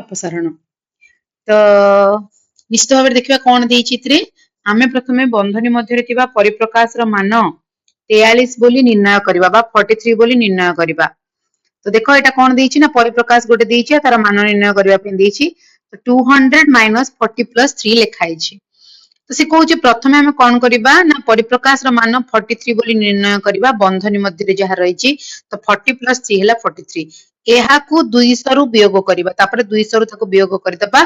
अपसारण तो निश्चित भाव देखा कौन देती आमे प्रथमे बंधनी मध्य परिप्रकाश मान 43 बोली निर्णय करवा 43 बोली निर्णय करवा। तो देखो यहाँ कौन देना परिप्रकाश गोटे देती तार मान निर्णय करने तो 200 माइनस 40 प्लस 3 लिखाई। तो सी कौन प्रथमे आम कौन करवा ना परिप्रकाश मान 43 बोली निर्णय करवा बंधनी मध्य जहाँ रही तो 40 प्लस 3 है 43 यह 200 रु वियोग करवा 200 रु वियोग करदे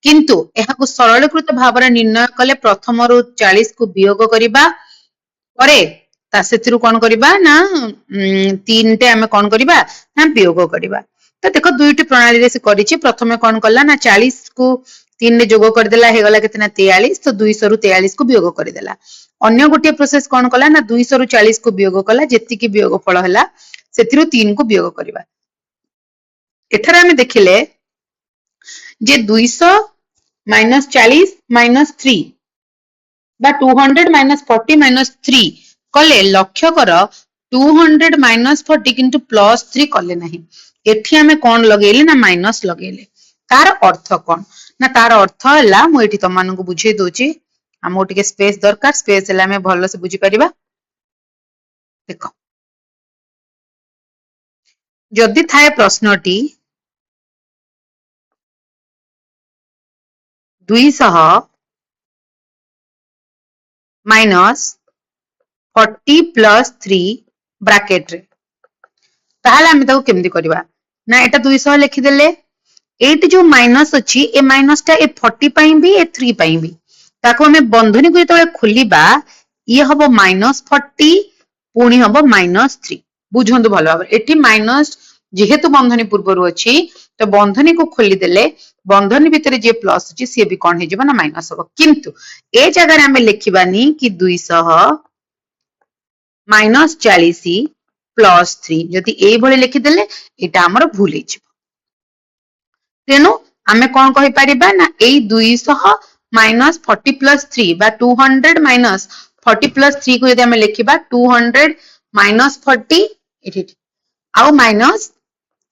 किंतु यह सरलीकृत भाव निर्णय कले प्रथम रु 40 को वियोग करवा कौन करवा ना 3 टे आम कौन करवा ना वियोग करवा। तो देख दुईटी प्रणाली से करी प्रथमे कौन कला ना 40 को 3 रे जोग करदेला हेगला केतना 43 तो 200 रु 43 को वियोग करदेला। अन्य गोटे प्रोसेस कौन कला ना 200 रु 40 को वियोग कला जेति की वियोग फल हैला सेतिरु 3 को वियोग करबा। एथरा हमें देखिले जे 200 माइनस 40 माइनस 3 बा 200 माइनस 40 माइनस 3 कले लक्ष्य कर 200 माइनस 40 किंतु प्लस 3 कले नहीं एठी हमें कौन लगेले ना माइनस लगेले तार अर्थ कौन ना तार अर्थ है मुझे तुम मान बुझे दूची आमको टिके स्पेस दरकार स्पेस है हमें भल से बुझी परिबा। देख जदि थाए प्रश्नटी 200 माइनस 40 प्लस 3 ब्रैकेट रे ताहले हम ताको केमती करबा ना एटा 200 लिखिदेले एट जो माइनस अच्छी ए माइनस टा ए 40 पाई भी ए 3 पाई भी ताको हमें बंधनी को जो खोलिबा ये हबो माइनस 40 पुणी हबो माइनस 3 बुझंतु भलो भाबरे एठी माइनस जेहेतु बंधनी पूर्वरु अछि तो बंधनी को खोली देले बंधनी भितर जे प्लस अछि से भी कोन हे जबा ना माइनस हबो किंतु ए जगह रे हमें लिखिबानी कि 200 माइनस 40 प्लस 3 जदि ए भले लिखि देले एटा हमर भूल हे जबो तेनु आमे कौन कहि परिबा ना ए 200 माइनस 40 प्लस 3 बा 200 माइनस 40 प्लस 3 को यदि हमें लिखिबा 200 माइनस 40 एठी आउ माइनस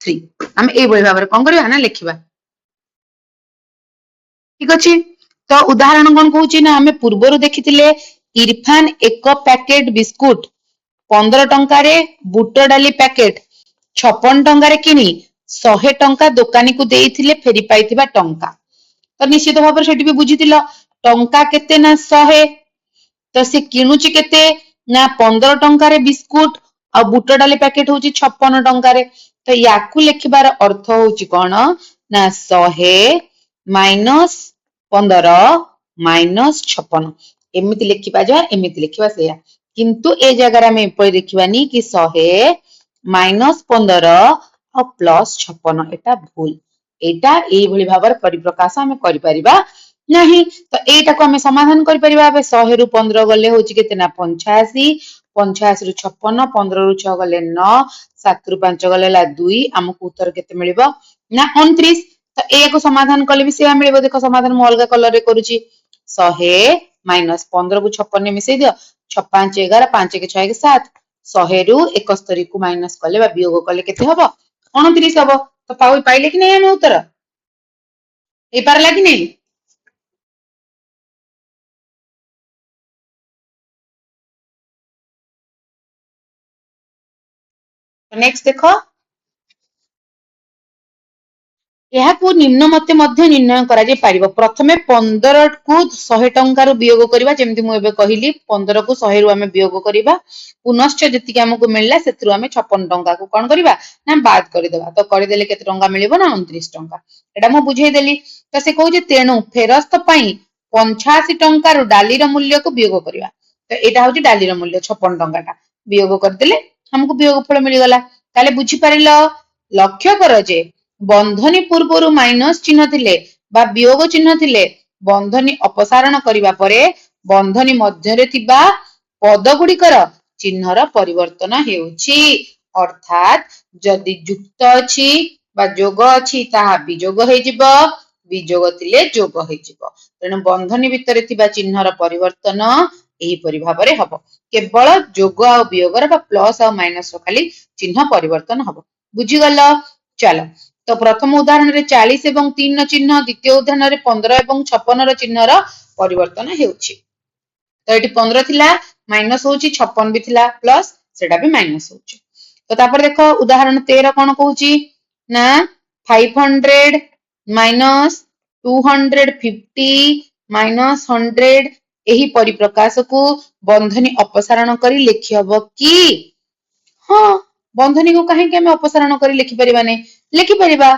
3 हम ए बोली भाबरे कौन करिया ना लिखिबा। ठीक अछि तो उदाहरण कौन कहूची ना हमें पूर्वरु देखिथिले इरफान एक पैकेट बिस्कुट 15 टंका रे बुट डाली पैकेट 56 टंका रे किनी 100 टंका दुकानी को देइथिले फेरी पाइथिबा टंका तो निश्चित भाव सेठी भी बुझिथिलो टंका केते ना 100 तो से किनुची केते ना 15 टंका रे बिस्कुट आ बुट डाली पैकेट होची 56 टंका रे तो याकू लिखिबार अर्थ होची कोन ना 100 माइनस 15 माइनस 56 एमिति लिखिबा जा एमिति लिखिबा सेया किंतु ए जगह में ऊपर लिखिबानी कि 100 माइनस 15 और प्लस 56 एटा भूल एटा ए भली भाबर परिप्रकाश हम करि परिबा नहीं तो एटा को हम समाधान करि परिबा 100 रु 15 गले होची केते ना 85 85 रु 56 15 रु 6 गले 9 7 रु 5 गले ला 2 हमको उत्तर केते मिलिबो ना 29 तो ए को समाधान कले भी से मिलिबो देखो समाधान मु अलगा कलर रे करूची 100 माइनस 15 को 56 ने मिसई दियो 6 5 11 5 के 6 के 7 100 रु 71 को माइनस कले बा वियोग कले केते हबो 29 हबो तो पाइले कि नहीं हम उत्तर ए पारला कि नहीं। नेक्स्ट देखो यह को निम्न मते मध्य निर्णय करा जे पारिबो प्रथमे 15 को 100 टंका रु वियोग करबा जेमति मु एबे कहिली 15 को 100 रु हमें वियोग करबा पुनश्च जति के हमको मिलला सेत्रु हमें 56 टंका को कोन करबा ना बाद करि देबा तो करि देले केते टंका मिलिबो ना 29 टंका एटा मु बुझेई देली तो से कहू जे तेनु फेरस्त पई 85 टंका रु डाली रो मूल्य को वियोग करबा तो एटा होची डाली रो मूल्य 56 टंका का वियोग कर देले हमको वियोग फल मिल गला ताले बुझी परिलो लक्ष्य कर जे बंधनी पूर्वरु माइनस चिन्ह थिले बा वियोग चिन्ह थिले बंधनी अपसारण करिबा परे बंधनी मध्यरे थिबा पद गुड़िकर चिन्हर परिवर्तन हेउछि अर्थात जदि युक्त अछि बा जोग अछि ताहा विजोग हे जिवो विजोग थिले जोग हे जिवो तेनु बंधनी भितरे थिबा चिन्हर परिवर्तन एही परि भाबरे हबो केवल जोग आ वियोगर बा प्लस आ माइनस रो खाली चिन्ह परिवर्तन हबो बुझी गलो चलो तो प्रथम उदाहरण रे 40 एवं 3 चिन्ह द्वितीय उदाहरण रे 15 एवं 56 चिन्हर परिवर्तन हेउछि तो ये 15 थिला माइनस होउछि 56 भी थिला प्लस सेटा भी माइनस होउछि तो तापर देखो उदाहरण 13 कोन कहउछि ना 500 माइनस 250 माइनस 100 एही परिप्रकाश को बंधनी अपसारण करी लिखि हबो की हाँ बंधनी को कहीं के अपसारण करी लिखि परिबा नै लिखि परिबा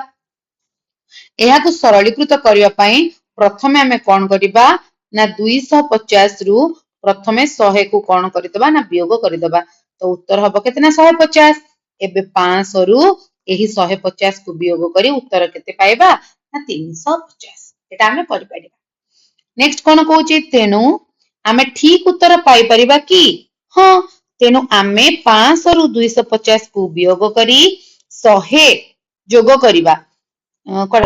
एहाकु सरलीकृत करिया पई प्रथमे हमें कोन करिबा ना 250 रु प्रथमे 100 को कोन करिदबा ना वियोग करिदबा तो उत्तर हबो केतना 150 एबे 500 रु एही 150 को वियोग करी उत्तर केते पाइबा ना 350 एटा हमें करि परिबा नेक्स्ट कोन कहउची तेनु हमें ठीक उत्तर पाई परिबा की हाँ तेनु आमे 500 रु 250 को वियोग करी 100 जोग करिबा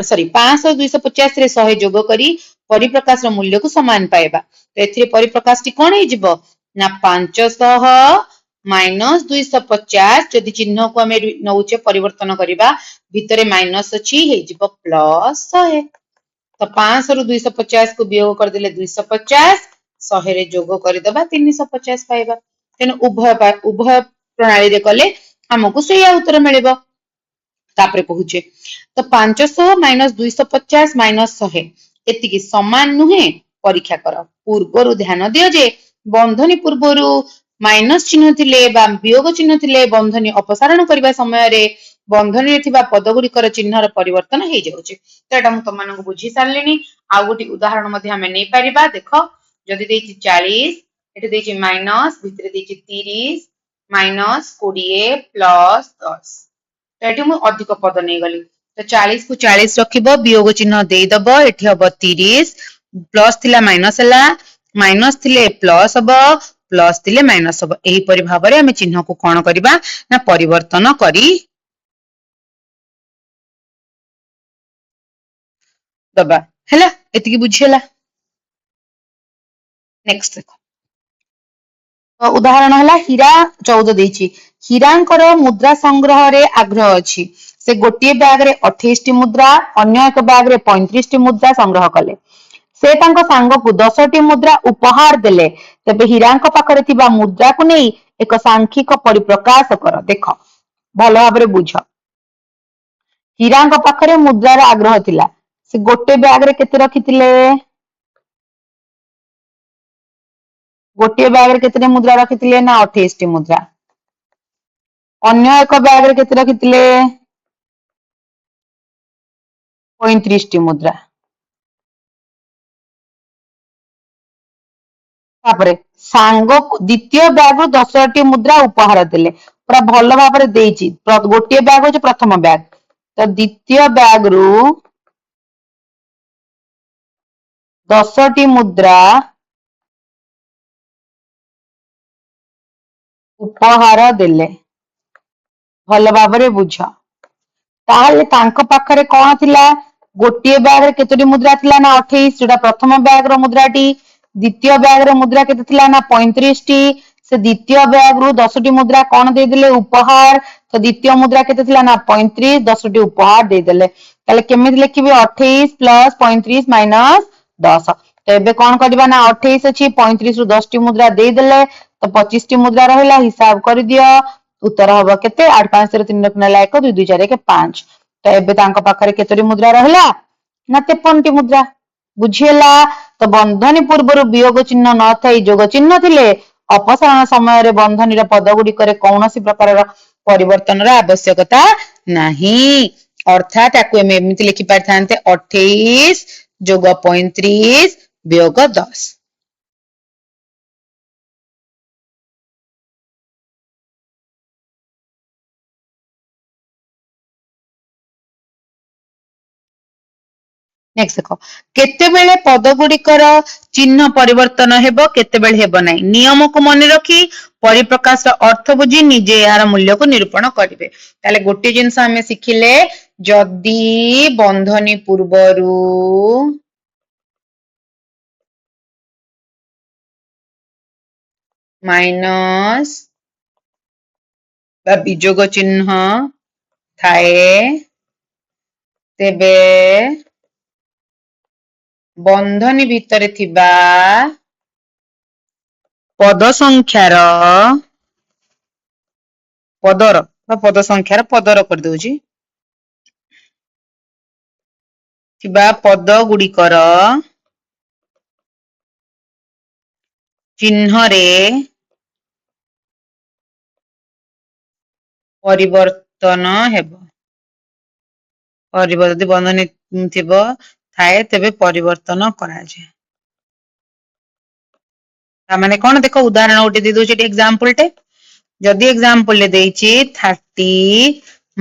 सॉरी 500 250 रे 100 जोग करी परिप्रकाश मूल्य को समान पाइबा तो एथिरे परिप्रकाश टी कोन हे जिवो ना 500 माइनस 250 जदि चिन्ह को हमें नउचे परिवर्तन करिबा भितरे माइनस अछि हे जिवो प्लस 100 तो 500 रु 250 को वियोग कर देले 250 100 रे जोग कर देबा 350 पाइबा तेनु उभय प्रणाली रे कले हमकु सेया उत्तर मिलिबो तापरे कहूचे तो 500 माइनस 250 माइनस 100 एतिकी समान नुहे परीक्षा कर पूर्वरु ध्यान दियो जे बंधनी पूर्वरु माइनस चिन्ह थिले बा वियोग चिन्ह थिले बंधनी अपसारण करबा समय रे बंधनी रे थिबा पद गुड़िकर चिन्हर परिवर्तन हे जाउचे तो एटा हम तमनकु बुझी सारलेनी आ गोटी उदाहरण मध्ये हमें नै परिबा देखो जदि देछि 40 एटे देछि माइनस भितरे देछि 30 माइनस 20 प्लस 10 तो ये मुझे अधिक पद नहीं गली तो 40 को 40 रखिबो वियोग चिन्ह देई दबो एठी हबो 30 प्लस थिला माइनस हला माइनस थिले प्लस हबो प्लस थिले माइनस हबो एही परि भाबरे हम चिन्ह को कोन करबा ना परिवर्तन करी दबा हैला एतिकी बुझियला नेक्स्ट देखो तो उदाहरण हला हीरा 14 देछि हीरांकर मुद्रा संग्रह रे आग्रह अछि से गोटे बैग रे 28 टी मुद्रा अन्य एक बैग रे 35 टी मुद्रा संग्रह कले से तांको सांग को 10 टी मुद्रा उपहार देले तबे हीरांक पाखरे थिबा मुद्रा को नै एक सांख्यिक परिप्रकाश कर देखो भलो भाबरे बुझ हीरांक पाखरे मुद्रा रे आग्रह थिला से गोटे बैग रे केते रखिथिले गोटे बैग रे केते मुद्रा रखिथिले ना 28 टी मुद्रा अन्य एक बैग रे केते रखिथिले 35 टी मुद्रा तापरे सांग द्वितीय बैग रु 10 टी मुद्रा उपहार देले पूरा भलो भाबरे देइची गोटे बैग होचे प्रथम बैग तो द्वितीय बैग रु 10 टी मुद्रा उपहार देले भलो भाबरे बुझ ताहले तांको पाखरे कोन थिला गोटे बैग रे केतोटी मुद्रा थिला ना 28 जोटा प्रथम बैग रो मुद्राटी द्वितीय बैग रो मुद्रा केते थिला ना 35 टी से द्वितीय बैग रु 10 टी मुद्रा कोन दे देले उपहार तो द्वितीय मुद्रा केते थिला ना 35 10 टी उपहार दे देले ताले केमिति लिखिबे 28 प्लस 35 माइनस 10 तो एबे कोन करबा ना 28 अछि 35 रु 10 टी मुद्रा दे देले तो 25 टी मुद्रा रहला हिसाब कर दियो उत्तर हबो केते 8 5 3 3 9 1 2 2 4 1 5 तो एबे तांको पाखरे केतोटी मुद्रा रहला ना 53 टी मुद्रा बुझियला तो बंधनी पूर्वरु वियोग चिन्ह न थाई जोग चिन्ह थिले अपसारण समय रे बंधनी रे पद गुडी करे कौनसी प्रकार परिवर्तन रा आवश्यकता नाही अर्थात याकु एमे एमिति लिखि पारथांते 28 जोग 35 वियोग 10 नेक्स्ट देखो केतेबेले पद गुड़िकर चिन्ह परिवर्तन हेबो केतेबेले हेबो नाही नियम को मन रखी परिप्रकाश अर्थ बुझी निजे यार मूल्य को निरूपण करिवे ताले गोटे जिंस हमें सिखिले जदी बंधनी पूर्वरु माइनस बा विजोग चिन्ह थाए ତେବେ ବନ୍ଧନୀ ଭିତରେ ଥିବା ପଦ ସଂଖ୍ୟାର କରିଦଉଛି ଥିବା ପଦ ଗୁଡ଼ିକର ଚିହ୍ନରେ ପରିବର୍ତ୍ତନ ହେବ। ଯଦି ବନ୍ଧନୀ ଥାଏ ତେବେ ପରିବର୍ତ୍ତନ କରାଯାଏ। ତାମାନେ କଣ ଦେଖ ଉଦାହରଣ ଗୋଟେ ଦେଇଦଉଛି ଏଠି ଏକ୍ସାମ୍ପଲ ଟେ। ଯଦି ଏକ୍ସାମ୍ପଲ ରେ ଦେଇଛି 30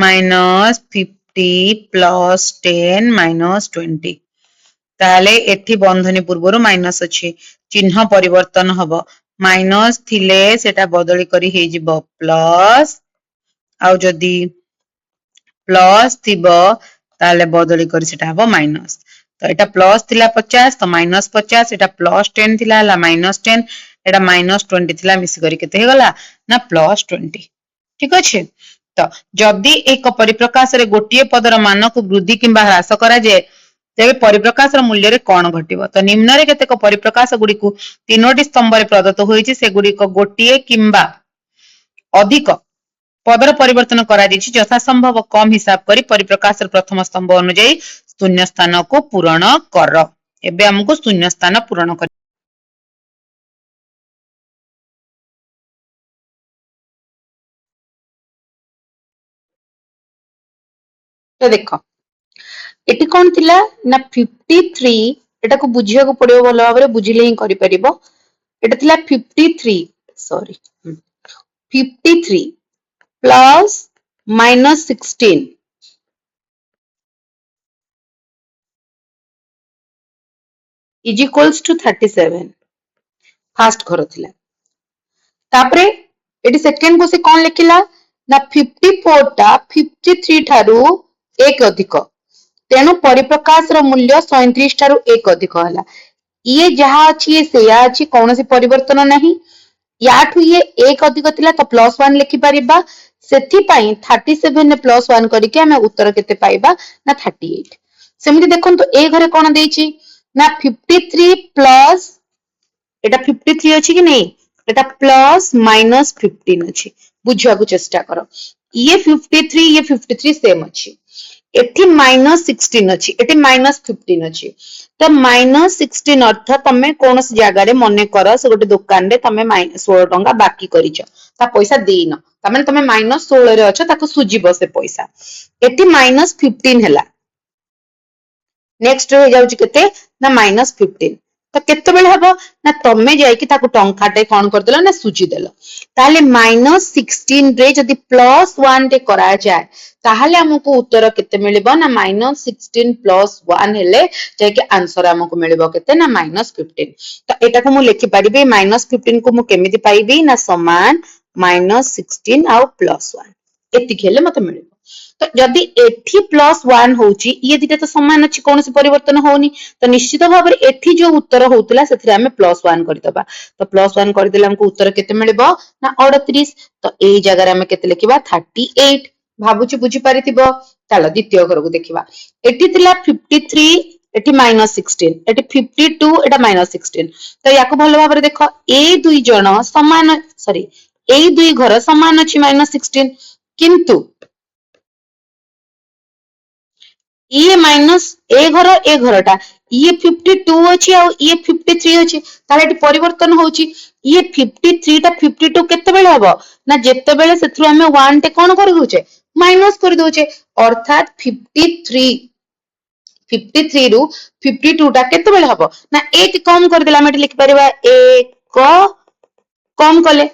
minus 50 plus 10 minus 20 ତାହେଲେ ଏଠି ବନ୍ଧନୀ ପୂର୍ବରୁ ମାଇନସ ଅଛି, ଚିହ୍ନ ପରିବର୍ତ୍ତନ ହବ। ମାଇନସ ଥିଲେ ସେଟା ବଦଳି କରି ହେଇଯିବ ପ୍ଲସ, ଆଉ ଯଦି ପ୍ଲସ ଥିବ ତାହେଲେ ବଦଳି କରି ସେଟା ହବ ମାଇନସ। ତ ଏଟା ପ୍ଲସ ଥିଲା 50 ତ ମାଇନସ 50, ଏଟା ପ୍ଲସ 10 ଥିଲା ହେଲା ମାଇନସ 10, ଏଟା ମାଇନସ 20 ଥିଲା ମିଶିକରି କେତେ ହେଇଗଲା ନା ପ୍ଲସ 20। ଠିକ ଅଛି। ତ ଯଦି ଏକ ପରିପ୍ରକାଶରେ ଗୋଟିଏ ପଦର ମାନକୁ ବୃଦ୍ଧି କିମ୍ବା ହ୍ରାସ କରାଯାଏ ତେବେ ପରିପ୍ରକାଶର ମୂଲ୍ୟରେ କଣ ଘଟିବ? ତ ନିମ୍ନରେ କେତେକ ପରିପ୍ରକାଶ ଗୁଡିକୁ ତିନୋଟି ସ୍ତମ୍ଭରେ ପ୍ରଦତ୍ତ ହୋଇଛି, ସେଗୁଡିକ ଗୋଟିଏ କିମ୍ବା ଅଧିକ ପଦର ପରିବର୍ତ୍ତନ କରାଯାଇଛି। ଯଥାସମ୍ଭବ କମ ହିସାବ କରି ପରିପ୍ରକାଶର ପ୍ରଥମ ସ୍ତମ୍ଭ ଅନୁଯାୟୀ ଶୂନ୍ୟ ସ୍ଥାନକୁ ପୂରଣ କର। ଏବେ ଆମକୁ ଶୂନ୍ୟ ସ୍ଥାନ ପୂରଣ କରି ତ ଦେଖ ଏଠି କଣ ଥିଲା ନା 53, ଏଟାକୁ ବୁଝିବାକୁ ପଡିବ ଭଲ ଭାବରେ, ବୁଝିଲେ ହିଁ କରିପାରିବ। ଏଟା ଥିଲା 53 plus minus 16 is equals to 37 first ଘର ଥିଲା। ତାପରେ ଏଠି ସେକେଣ୍ଡ କୁ ସେ କଣ ଲେଖିଲା ନା 54 ଟା 53 ଠାରୁ 1 ଅଧିକ, ତେଣୁ ପରିପ୍ରକାଶର ମୂଲ୍ୟ 37 ଠାରୁ 1 ଅଧିକ ହେଲା। ଇଏ ଯାହା ଅଛି ଇଏ ସେଇଆ ଅଛି, କୌଣସି ପରିବର୍ତ୍ତନ ନାହିଁ। ୟାଠୁ ଇଏ 1 ଅଧିକ ଥିଲା ତ ପ୍ଲସ 1 ଲେଖିପାରିବା, ସେଥିପାଇଁ 37 ପ୍ଲସ 1 କରିକି ଆମେ ଉତ୍ତର କେତେ ପାଇବା ନା 38। ସେମିତି ଦେଖନ୍ତୁ ଏ ଘରେ କଣ ଦେଇଛି ନା 53 ପ୍ଲସ, ଏଟା 53 ଅଛି କି ନାଇଁ, ଏଟା ପ୍ଲସ ମାଇନସ 15 ଅଛି। ବୁଝିବାକୁ ଚେଷ୍ଟା କର, ଇଏ 53 ଇଏ 53 ସେମ ଅଛି। ଏଠି ମାଇନସ 16 ଅଛି, ଏଠି ମାଇନସ 15 ଅଛି। ତ ମାଇନସ 16 ଅର୍ଥ ତମେ କୌଣସି ଜାଗାରେ ମନେ କର ସେ ଗୋଟେ ଦୋକାନରେ ତମେ 16 ଟଙ୍କା ବାକି କରିଛ, ତା ପଇସା ଦେଇନ, ତାମାନେ ତମେ ମାଇନସ 16 ରେ ଅଛ, ତାକୁ ସୁଝିବ ସେ ପଇସା। ଏଠି ମାଇନସ 15 ହେଲା, ନେକ୍ସଟ ହେଇଯାଉଛି କେତେ ନା ମାଇନସ 15। ତ କେତେବେଳେ ହବ ନା ତମେ ଯାଇକି ତାକୁ ଟଙ୍କାଟେ କଣ କରିଦେଲ ନା ସୁଝିଦେଲ। ତାହେଲେ ମାଇନସ 16 ରେ ଯଦି ପ୍ଲସ 1 ଟେ କରାଯାଏ ତାହେଲେ ଆମକୁ ଉତ୍ତର କେତେ ମିଳିବ ନା ମାଇନସ 16 ପ୍ଲସ 1 ହେଲେ ଯାଇକି ଆନ୍ସର ଆମକୁ ମିଳିବ କେତେ ନା ମାଇନସ 15। ତ ଏଟାକୁ ମୁଁ ଲେଖିପାରିବି ମାଇନସ 15 କୁ ମୁଁ କେମିତି ପାଇବି ନା ସମାନ ମାଇନସ 16 ଆଉ ପ୍ଲସ 1, ଏତିକି ହେଲେ ମତେ ମିଳିବ। ତ ଯଦି ଏଠି ପ୍ଲସ 1 ହଉଛି, ଇଏ ଦିଟା ତ ସମାନ ଅଛି, କୌଣସି ପରିବର୍ତ୍ତନ ହଉନି, ତ ନିଶ୍ଚିତ ଭାବରେ ଏଠି ଯୋଉ ଉତ୍ତର ହଉଥିଲା ସେଥିରେ ଆମେ ପ୍ଲସ 1 କରିଦବା। ତ ପ୍ଲସ 1 କରିଦେଲେ ଆମକୁ ଉତ୍ତର କେତେ ମିଳିବ ନା 38। ତ ଏଇ ଜାଗାରେ ଆମେ କେତେ ଲେଖିବା 38। ଭାବୁଛି ବୁଝିପାରିଥିବ। ଚାଲ ଦ୍ୱିତୀୟ ଘରକୁ ଦେଖିବା। ଏଠି ଥିଲା 53, ଏଠି ମାଇନସ 16, ଏଠି 52, ଏଟା ମାଇନସ 16। ତ ୟାକୁ ଭଲ ଭାବରେ ଦେଖ, ଏଇ ଦୁଇ ଜଣ ସମାନ, ସରି ଏଇ ଦୁଇ ଘର ସମାନ ଅଛି ମାଇନସ 16, କିନ୍ତୁ ଇଏ ମାଇନସ ଏ ଘରଟା ଇଏ 52 ଅଛି ଆଉ ଇଏ 53 ଅଛି, ତାହେଲେ ଏଠି ପରିବର୍ତ୍ତନ ହଉଛି। ଇଏ 53 ଟା 52 କେତେବେଳେ ହବ ନା ଯେତେବେଳେ ସେଥିରୁ ଆମେ 1 ଟେ କଣ କରିଦଉଛେ ମାଇନସ କରିଦଉଛେ, ଅର୍ଥାତ 53 ରୁ 52 ଟା କେତେବେଳେ ହବ ନା 1 କମ କରିଦେଲେ ଆମେ ଏଠି ଲିଖିପାରିବା 1 କମ କଲେ।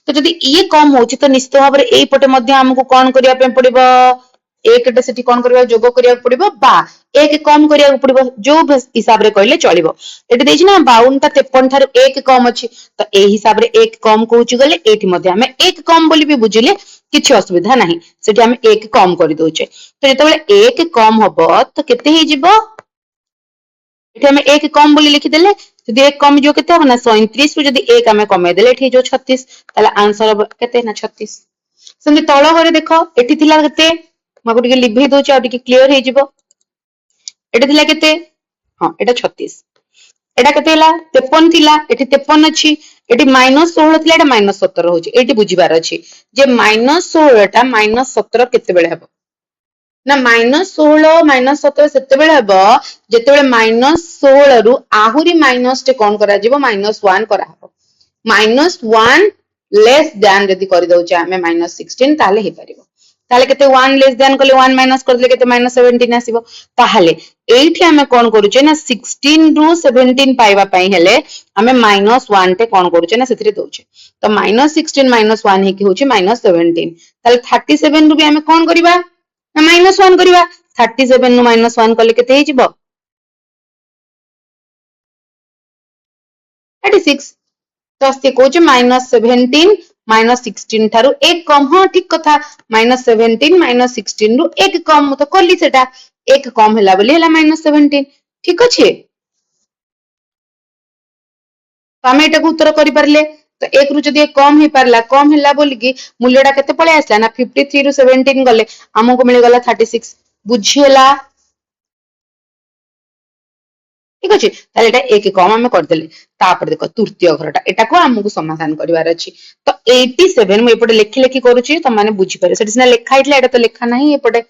ତ ଯଦି ଇଏ କମ ହଉଛି ତ ନିଶ୍ଚିତ ଭାବରେ ଏଇପଟେ ମଧ୍ୟ ଆମକୁ କଣ କରିବା ପାଇଁ ପଡିବ, 1 ଟେ ସେଠି କଣ କରିବା ଯୋଗ କରିବାକୁ ପଡିବ, ବା 1 କମ କରିବାକୁ ପଡିବ, ଯୋଉ ହିସାବରେ କହିଲେ ଚଳିବ। ଏଠି ଦେଇଛି ନା 52 ଟା 53 ଠାରୁ 1 କମ ଅଛି, ତ ଏଇ ହିସାବରେ 1 କମ କହୁଛି ଗଲେ ଏଇଠି ମଧ୍ୟ ଆମେ 1 କମ ବୋଲି ବି ବୁଝିଲେ କିଛି ଅସୁବିଧା ନାହିଁ, ସେଠି ଆମେ 1 କମ କରିଦଉଛେ। ତ ଯେତେବେଳେ 1 କମ ହବ ତ କେତେ ହେଇଯିବ, ଏଠି ଆମେ 1 କମ ବୋଲି ଲିଖିଦେଲେ, ଯଦି 1 କମିଯିବ କେତେ ହବ ନା 37 ରୁ ଯଦି 1 ଆମେ କମେଇଦେଲେ ଏଠି ହେଇଯିବ 36, ତାହେଲେ ଆନ୍ସର ହବ କେତେ ନା 36। ସେମିତି ତଳ ଘରେ ଦେଖ, ଏଠି ଥିଲା କେତେ, ମୁଁ ଆକୁ ଟିକେ ଲିଭେଇ ଦଉଛି ଆଉ ଟିକେ କ୍ଲିୟର ହେଇଯିବ। एटा थिला केते हां एटा 36 एटा केते हला 53 थिला एठी 53 अछि एठी -16 थिला एटा -17 होची एठी बुझिबार अछि जे -16 टा -17 केते बेले हबो ना -16 -17 सेते बेले हबो जेते बेले -16 रु आहुरी माइनस टे कोन करा जिवो -1 करा हबो -1 लेस दैन जदी करि दउचे हमें -16 ताले हे परिबो ताले केते 1 लेस दैन कले 1 माइनस कर देले केते -17 आसीबो ताहाले एठी हमें कोन करूचे ना 16 रु 17 पाइबा पई हेले हमें -1 टे कोन करूचे ना सेथिरे दउचे तो -16 -1 हे कि होची -17 ताले 37 रु भी हमें कोन करिबा ना -1 करिबा 37 नु -1 कले केते हे जिवो 36 तो से कोचे -17 -16 थारु एक कम हां ठीक कथा -17 -16 रु एक कम तो कली सेटा एक कम होला बोली होला -17 ठीक अछि तो हमें एटा को उत्तर करि परले तो एक रु जदी कम हे परला कम हैला बोली कि मूल्यटा केते पळे आसला ना 53 रु 17 गले हमको मिल गला 36 बुझियला ठीक अछि ताले एटा एक कम हम कर देले तापर देखो तृतीय घरटा एटा को हमकु समाधान करिवार अछि तो 87 मु एपटे लेखि लेखि करूची त माने बुझी पारे सेटा सिना लेखा हितला एटा तो लेखा नाही एपटे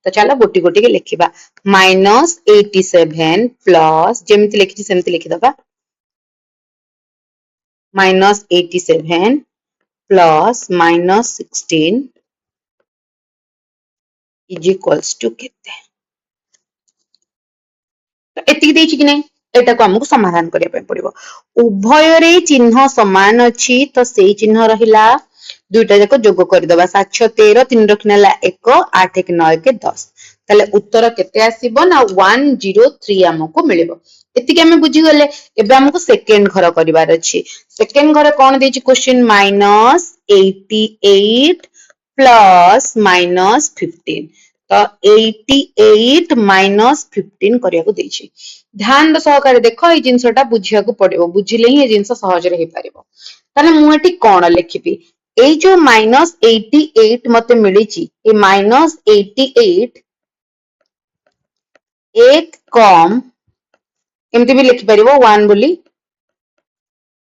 तो चलो गोटी गोटी के लिखिबा -87 प्लस जेमिति लिखिछि सेमिति लिखि दबा -87 प्लस -16 इज इक्वल्स टू केते तो एतिकी देछि कि नै एटा को हमकु समाधान करिया पे पड़िबो उभय रे चिन्ह समान अछि तो सेही चिन्ह रहिला दुईटा जाक जोग कर दबा 7 6 13 3 रखनेला 1 8 1 9 1 10 ताले उत्तर केते आसीबो ना 103 हमकु मिलिबो एतिकी हमें बुझी गले एबे हमकु सेकंड घर करिवार अछि सेकंड घर कोन देछि क्वेश्चन -88 प्लस -15 तो 88 -15 करिया को देछि ध्यान सहकारे देखो ए जिंसटा बुझिया को पड़िबो बुझिले ही ए जिंस सहज रे हे परिबो ताले मु एठी कोन लिखिबी ए जो -88 मते मिलिछि ए -88 एक कम एमती भी लिखि परिबो 1 बोली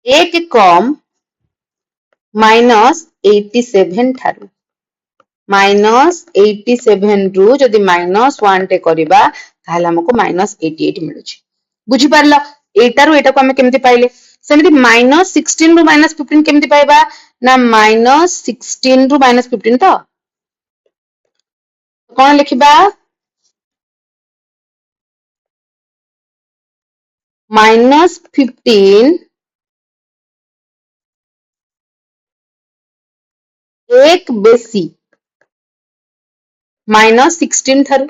एक कम -87 थारु -87 रु जदि -1 टे करिबा ताहले हमको -88 मिलुछि बुझी पारला एटारु एटा को हमें केमति पाइले सेमिति -16 रु -15 केमति पाइबा ना -16 रु -15 तो कोन लिखिबा -15 एक बेसी -16 थारु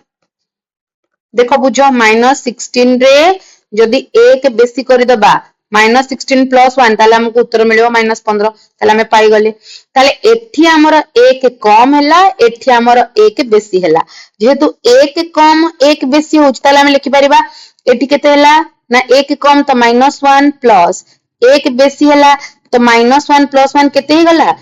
देखो बुझ -16 रे जदि एक बेसी करि दबा -16 प्लस 1 ताले हमको उत्तर मिलियो -15 ताले हमें पाई गले ताले एठी हमर एक कम हैला एठी हमर एक बेसी हैला जेहेतु एक कम एक बेसी होच ताले हम लिखि परिबा एठी केते हैला ना एक कम तो -1 प्लस एक बेसी हैला तो -1 प्लस 1 केते ही गला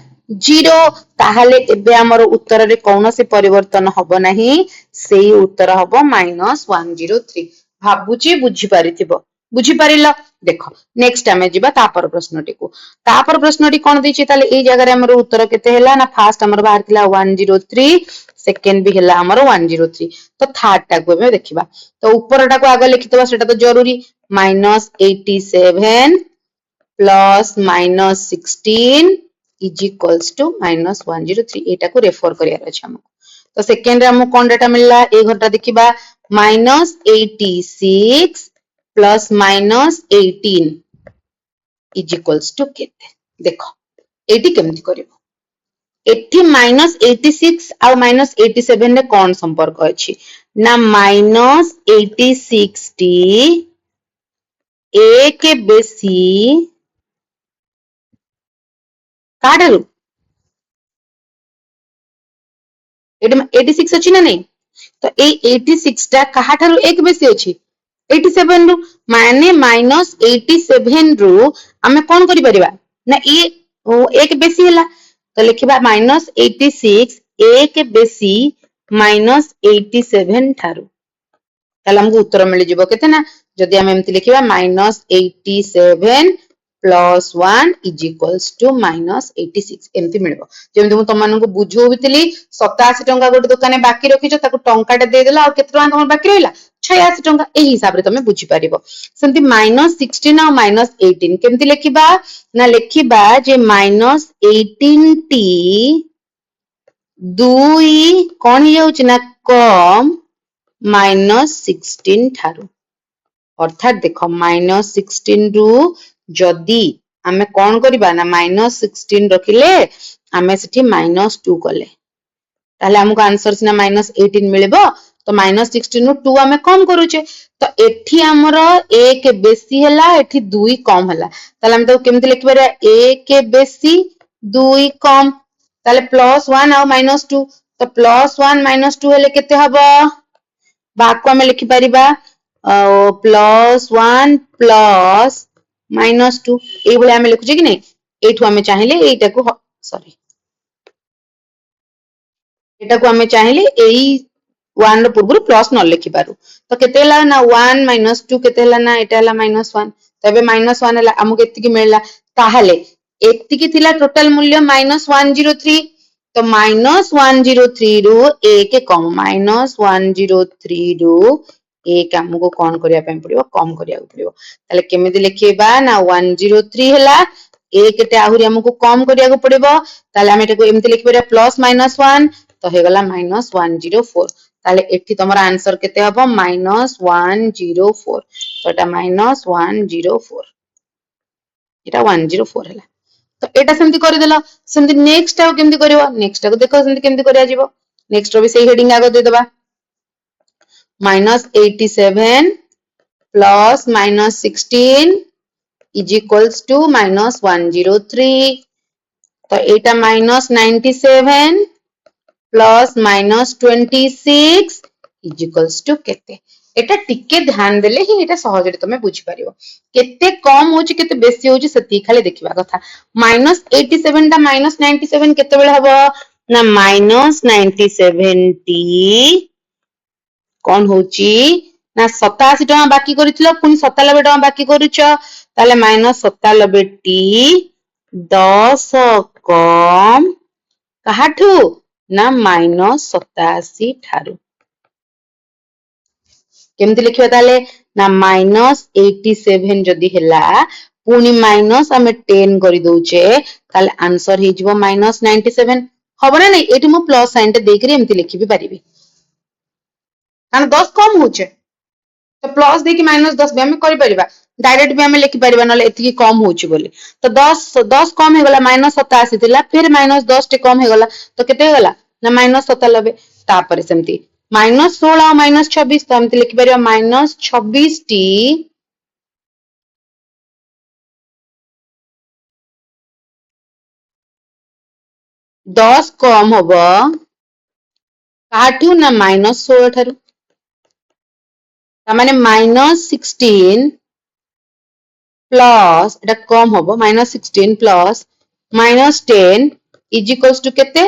0 ताहले एबे हमर उत्तर रे कोनोसी परिवर्तन हबो नाही सेही उत्तर हबो -103 भाबुची बुझी पारिथिबो बुझी पारिलो देखो नेक्स्ट हमें जिबा तापर प्रश्नटी को तापर प्रश्नटी कोन दैछि ताले ए जगह रे हमर उत्तर केते हैला ना फर्स्ट हमर बाहर थिला 103 सेकंड भी हैला हमर 103 तो थर्ड टा को हमें देखिबा तो ऊपर टा को आगे लिखितबा सेटा तो जरूरी -87 प्लस -16 इज इक्वल्स टू -103 एटा को रेफर करिया अछि हमको तो सेकंड रे हमको कोन डाटा मिलला ए घरटा देखिबा -86 प्लस -18 इज इक्वल्स टू केते देखो एटी केमति करिवो एठी -86 आ -87 रे कोन संपर्क अछि ना -86 टी एक बेसी काडरू 86 अछि ना नहीं तो ए 86 टा कहा ठारू एक बेसी अछि 87 रु माने -87 रु हमें कोन करि परिबा ना ए एक बेसी हला तो लिखिबा -86 एक बेसी -87 ठारू ताले हमको उत्तर मिल जिवो केते ना जदी हम एमति लिखिबा -87 प्लस 1 इज इक्वल्स टू -86 एमति मिलबो जेमति मु तमन को बुझोबितली 87 टंका गोटे दुकाने बाकी रखिछो ताको टंकाटे दे देला और केते टंका तमन बाकी रहिला 86 टंका एही हिसाब रे तमे बुझी परिबो सेमति -16 और -18 केमति लिखिबा ना लिखिबा जे -18 टी दुई कोन ही जाउची ना कम -16 ठारू अर्थात देखो -16 रु जदी आमे कोन करिबा ना -16 रखिले आमे सेठी -2 कले ताले हमको आंसर सिना -18 मिलबो तो -16 रु 2 आमे कम करूचे तो एठी हमर 1 बेसी हला एठी 2 कम हला ताले हम तो केमति लिखि परिया 1 बेसी 2 कम ताले +1 और -2 तो +1 -2 हेले केते हबो बाको आमे लिखि परिबा +1 प्लस -2 एई भले आमे लिखुचे कि नै एठु आमे चाहिले एटा को सॉरी एटा को आमे चाहिले एई 1 रो पूर्व प्लस न लिखि पारु तो केते हला ना 1 -2 केते हला ना एटा हला -1 तबे -1 हला हमको एतिकी मिलला ताहाले एतिकी थिला टोटल मूल्य -103 तो -103 रु 1 कम -103 रु 1 हमको कोन करिया पे पड़िबो कम करिया पड़िबो ताले केमिति लिखेबा ना 103 हला 1 टे आहुरी हमको कम करिया पड़िबो ताले हम एटा को एमिति लिखि परिया +-1 तो हे गला -104 ताले एठी तमरा आंसर केते हबो -104 तो एटा -104 एटा 104 हला तो एटा सेमति करि देला सेमति नेक्स्ट आ केमति करिवो नेक्स्ट को देखो सेमति केमति करिया जिवो नेक्स्ट रो भी सेही हेडिंग आगो दे देबा -87 प्लस -16 इज इक्वल्स टू -103 तो एटा -97 प्लस -26 इज इक्वल्स टू केते एटा टिके ध्यान देले ही एटा सहज रे तमे बुझी परिबो केते कम होची केते बेसी होची सती खाली देखिबा कथा -87 टा -97 केते बेले हबो ना -97 टी कोन होची ना 87 टका बाकी करितलो पुनी 97 टका बाकी करूछ ताले -97 टी 10 कम काहाठू ना -87 ठारू केमति लिखिबा ताले ना -87 जदी हेला पुनी माइनस आमे 10 करि दोचे ताले आंसर हे जिवो -97 हबो ना नै एठी मु प्लस साइन टे देकरी एमति लिखि भी परिबी कान 10 कम होचे तो प्लस देकी -10 भी आमे करि परिबा डायरेक्ट भी आमे लिखि परिबा नले एतिकी कम होची बोली तो 10 कम हे गला -87 थिला फिर -10 टे कम हे गला तो केते हे गला ना -97 तापर सेमति -16 और -26 तो हमते लिखि परिबा -26 टी 10 कम हबो काठू ना -16 ठारू ता माने -16 प्लस एटा कम हबो -16 प्लस -10 इज इक्वल्स टू केते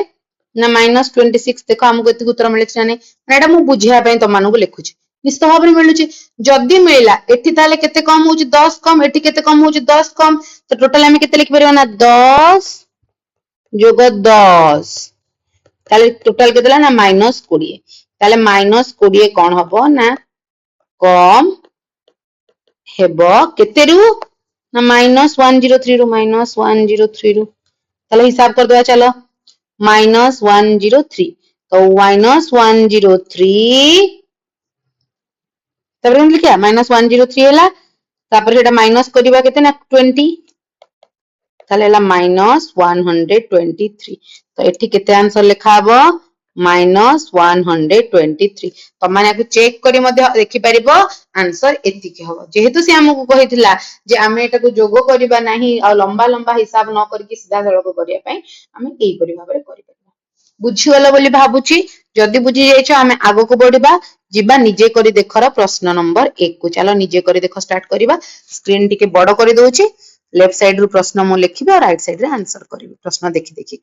ना -26 देखो हमको एति उत्तर मिले छै नै एटा मु बुझिया पई त मानु को लिखुची निश्चित भाबरे मिलुची जदी मिलला एठी ताले केते कम होची 10 कम एठी केते कम होची 10 कम तो टोटल हम केते लिखि परिबा ना 10 जोग 10 ताले टोटल केते ला ना -20 ताले -20 कोन हबो ना कम हेबो केते रु ना -103 रु -103 रु ताले हिसाब कर दवा चलो -103 तो -103 तबरे हम लिखिया -103 हला तापर हेटा माइनस करिबा केते ना 20 ताले हला -123 तो एठी केते आंसर लिखा हबो -123 तो माने आकु चेक करी मध्ये देखि परिबो आंसर एतिके हबो जेहेतु से हमकु कहितला जे आमे एटा को जोगो करिबा नाही आ लंबा लंबा हिसाब न करके सीधा सड़क करिया पई आमे एई परि भाबरे करि परिबा बुझी गलो बोली भाबुची जदी बुझी जायछो आमे आगो को बढ़िबा जिबा निजे करी देखर प्रश्न नंबर 1 को चलो निजे करी देखो स्टार्ट करिबा स्क्रीन टिके बड़ करि दोची लेफ्ट साइड रु प्रश्न मु लिखिबा और राइट साइड रे आंसर करिबी प्रश्न देखि देखि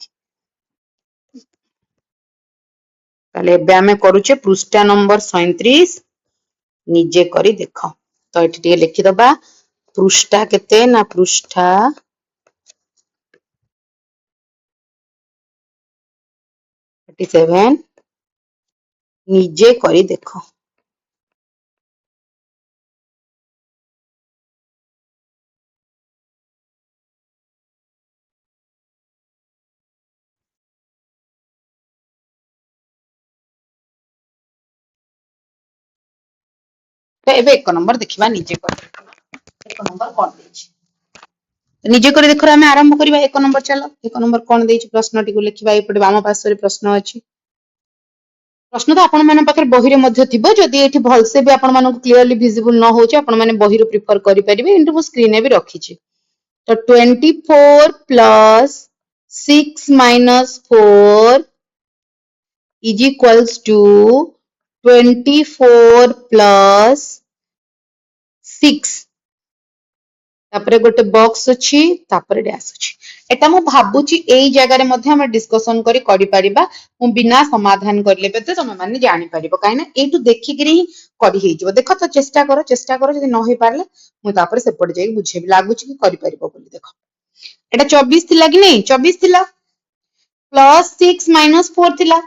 ताले एबे आमे करूचे पृष्ठा नंबर 37 निजे करी देख। तो ये लिखिदबा पृष्ठा केते ना पृष्ठा 37 निजे करी देख। तो एबे 1 नंबर देखिबा निजे कर। 1 नंबर कोन देछि निजे कर देखो आम आरंभ करवा 1 नंबर चलो 1 नंबर कौन देछि प्रश्न टी को लिखिबा एपटे वाम पार्श्व प्रश्न अछि प्रश्न तो आपण माने पाखर बही रे मध्ये थिबो जदि एठी भलसे भी आपण मानको क्लियरली विजिबल न होचे आपण माने बही रे प्रिफर करि परिबे इनटू मो स्क्रीन रे भी रखी छी तो 24 plus 6 minus 4 is equals to 24 plus 6 तापरे गोटे बॉक्स अछि तापरे डैश अछि एटा मो भाबुची एई जगह रे मध्ये हम डिस्कशन करी परिबा मु बिना समाधान करले बेते तमे माने जानि परिबो काइना एटु देखि गिरी करी हे जिवो देखो तो चेष्टा करो जदि न होई पारले मु तापरे सेपट जाई बुझेबी लागुची कि करि परिबो बोली देखो एटा 24 थिला कि नहीं 24 थिला प्लस 6 माइनस 4 थिला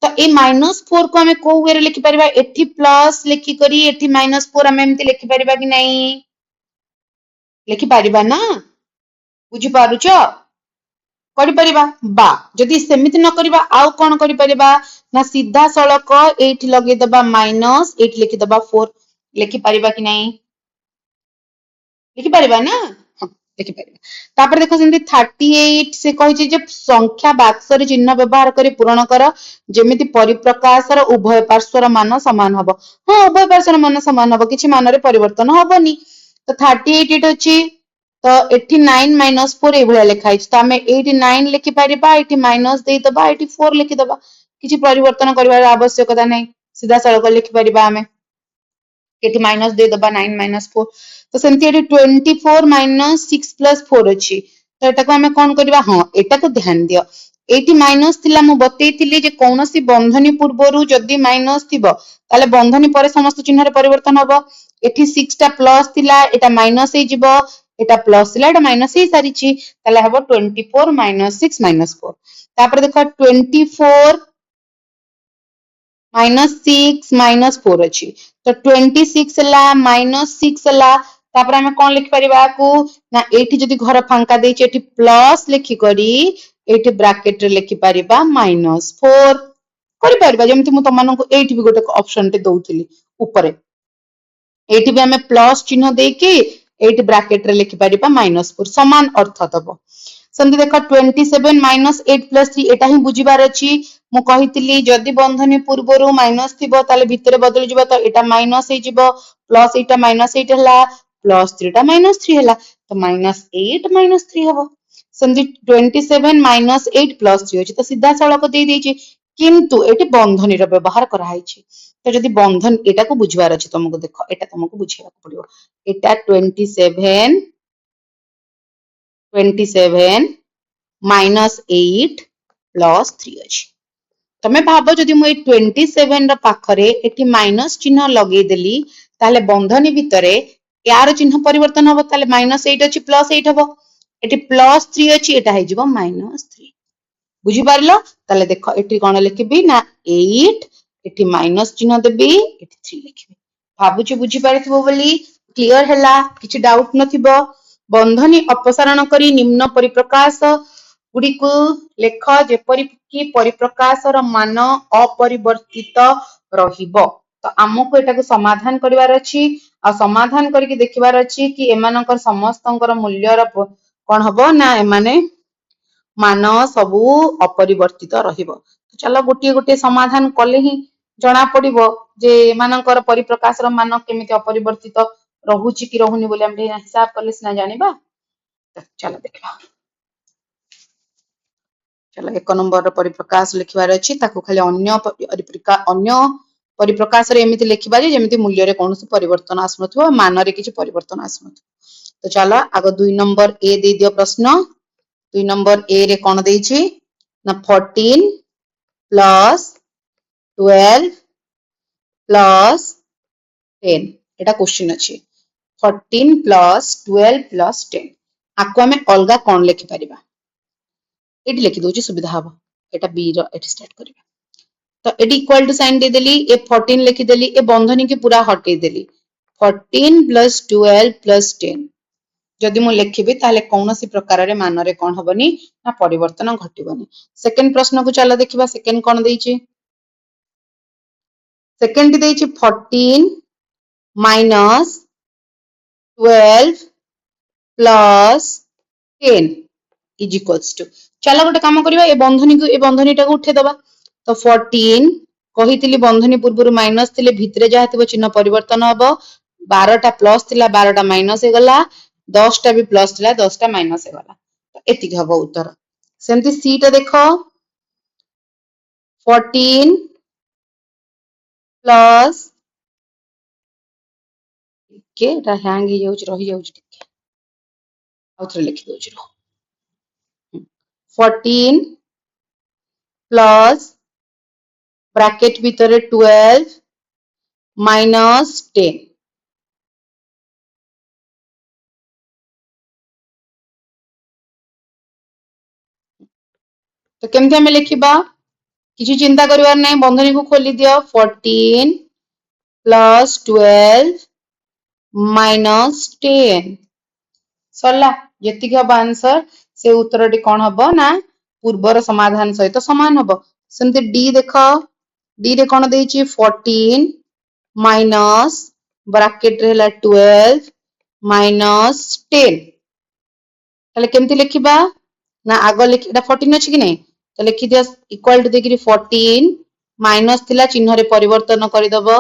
तो ए -4 को हमें को वे रे लिखि परिबा एठी प्लस लिखि करी एठी -4 हमें एमति लिखि परिबा कि नहीं लिखि परिबा ना बुझी पारुचो करि परिबा बा जदि सेमिति न करिबा आउ कोन करि परिबा ना सीधा सळक एठी लगे दबा माइनस एठी लिखि दबा 4 लिखि परिबा कि नहीं लिखि परिबा ना हां लिखि परिबा तापर देखो सेमति 38 से कहि जे संख्या बाक्स रे चिन्ह व्यवहार करी पूर्ण कर जेमिति परिप्रकाश र उभय पार्श्वर मान समान हबो हां उभय पार्श्वर मान समान हबो किछि मान रे परिवर्तन हबोनी तो 38 इट अछि तो एठी 9 माइनस 4 ए भले लिखा अछि तो हमें 89 लिखि परिबा एठी माइनस देई दबा एठी 4 लिखि दबा किछि परिवर्तन करिवार आवश्यकता नै सीधा सळक लिखि परिबा हमें एठी माइनस दे दबा 9 माइनस 4 तो सेमति एठी 24 माइनस 6 प्लस 4 अछि तो एटा को हमें कोन करबा हां एटा को ध्यान दियो एठी माइनस थिला मु बतेइतिली जे कोनोसी बंधनी पूर्वरु जदी माइनस थिबो ताले बंधनी परे समस्त चिन्ह रे परिवर्तन हबो एठी 6 टा प्लस थिला एटा माइनस हे जिवो एटा प्लस थिला एटा माइनस हे सारिछि ताले हबो 24 माइनस 6 माइनस 4 तापर देखो 24 -6 -4 अछि तो 26 ला -6 ला तापर हम कोन लिख परिबा को ना एठी जदी घर फांका देछि एठी प्लस लिखि करी एठी ब्रैकेट रे लिखि परिबा -4 करि परिबा जेमति मु तमन को एठी भी गोटे ऑप्शन टे दउथिली ऊपरे एठी भी हमें प्लस चिन्ह देकी एठी ब्रैकेट रे लिखि परिबा -4 समान अर्थ दबो सेमति देखो 27 -8 + 3 एटा ही बुझिबार अछि मु कहितली जदी बंधनी पूर्वरु माइनस थिबो ताले भितरे बदल जिवो तो एटा माइनस हे जिवो प्लस एटा -8 हला प्लस 3 टा -3 हला तो -8 -3 हबो सेमति 27 -8 + 3 अछि तो सीधा सळक देई देछि किंतु एटी बंधनी रो व्यवहार करा हैछि तो जदी बंधन एटा को बुझवार अछि तुमको देखो एटा तुमको बुझिया पड़ियो एटा 27 -8 + 3 अछि तमे भाबो जदी मु 27 र पाखरे एठी माइनस चिन्ह लगेई देली ताले बंधनी भितरे यार चिन्ह परिवर्तन हबो ताले -8 अछि +8 हबो एठी +3 अछि एटा हे जिवो -3 बुझी पारलो ताले देखो एठी कोन लिखिबी ना 8 एठी माइनस चिन्ह देबी एठी 3 लिखिबी भाबुची बुझी पारिथिबो बोली क्लियर हैला किछि डाउट नथिबो बंधनी अपसारण करी निम्न परिप्रकाश गुडी को लेख जेपरि कि परिप्रकाशर मान अपरिवर्तित रहिबो तो आमको एटा को समाधान करिवार अछि आ समाधान करके देखिबार अछि कि एमानकर समस्तंकर मूल्यर कोन हबो ना एमाने मान सबु अपरिवर्तित रहिबो तो चलो गोटे गोटे समाधान कले ही जणा पड़िबो जे एमानकर परिप्रकाशर मान केमिति अपरिवर्तित रहुची कि रहुनी बोली हम हिसाब कले सिना जानिबा चलो देखबा चलो 1 नंबर रो परिप्रकाश लिखिबार अछि ताको खाली अन्य परिप्रकाश रे एमिति लिखिबा जे जेमिति मूल्य रे कोनोसी परिवर्तन आसनथो मान रे किछि परिवर्तन आसनथो तो चलो आगो 2 नंबर ए दे दियो प्रश्न 2 नंबर ए रे कोन देछि ना 14 + 12 + 10 एटा क्वेश्चन अछि 14 प्लस 12 प्लस 10 आको आमे अलगा कोन लिखि परिबा एटी लिखि दोची सुविधा हबो एटा बी रो एटी स्टार्ट करिबा तो एटी इक्वल टू साइन दे देली ए 14 लिखि देली ए बंधनी के पूरा हटै देली 14 प्लस 12 प्लस 10 जदि मु लिखिबी ताले कौनसी प्रकार रे मान रे कोन हबनी ना परिवर्तन घटिबनी सेकंड प्रश्न को चला देखिबा सेकंड कोन देइची सेकंड देइची 14 minus 12 plus 10 is equals to चला गोटे काम करिबा ए बंधनीटा को उठे दबा तो 14 कहितली बंधनी पूर्वरु माइनस थिले भितरे जा थिबो चिन्ह परिवर्तन हबो 12 टा प्लस थिला 12 टा माइनस हे गला 10 टा भी प्लस थिला 10 टा माइनस हे गला तो एतिक हबो उत्तर सेमती सी टा देखो 14 प्लस के एटा हैंग हे जाउछ रहि जाउछ टिके आउथरे लिखि दोछ रो 14 प्लस ब्रैकेट भीतर 12 माइनस 10 तो केमती हमें लिखिबा किसी चिंता करिवार नै बंधनी को खोली दियो 14 प्लस 12 माइनस 10 सरला जति हबो आंसर से उत्तरटी कोन हबो ना पूर्वर समाधान सहित समान हबो सेमते डी देखो डी रे कोन देइची 14 माइनस ब्रैकेट रे हला 12 माइनस 10 ताले केमती लिखिबा ना आगो लिखि एटा 14 अछि कि नै तो लिखि दिया इक्वल टू देकरी 14 माइनस थिला चिन्ह रे परिवर्तन करि दबो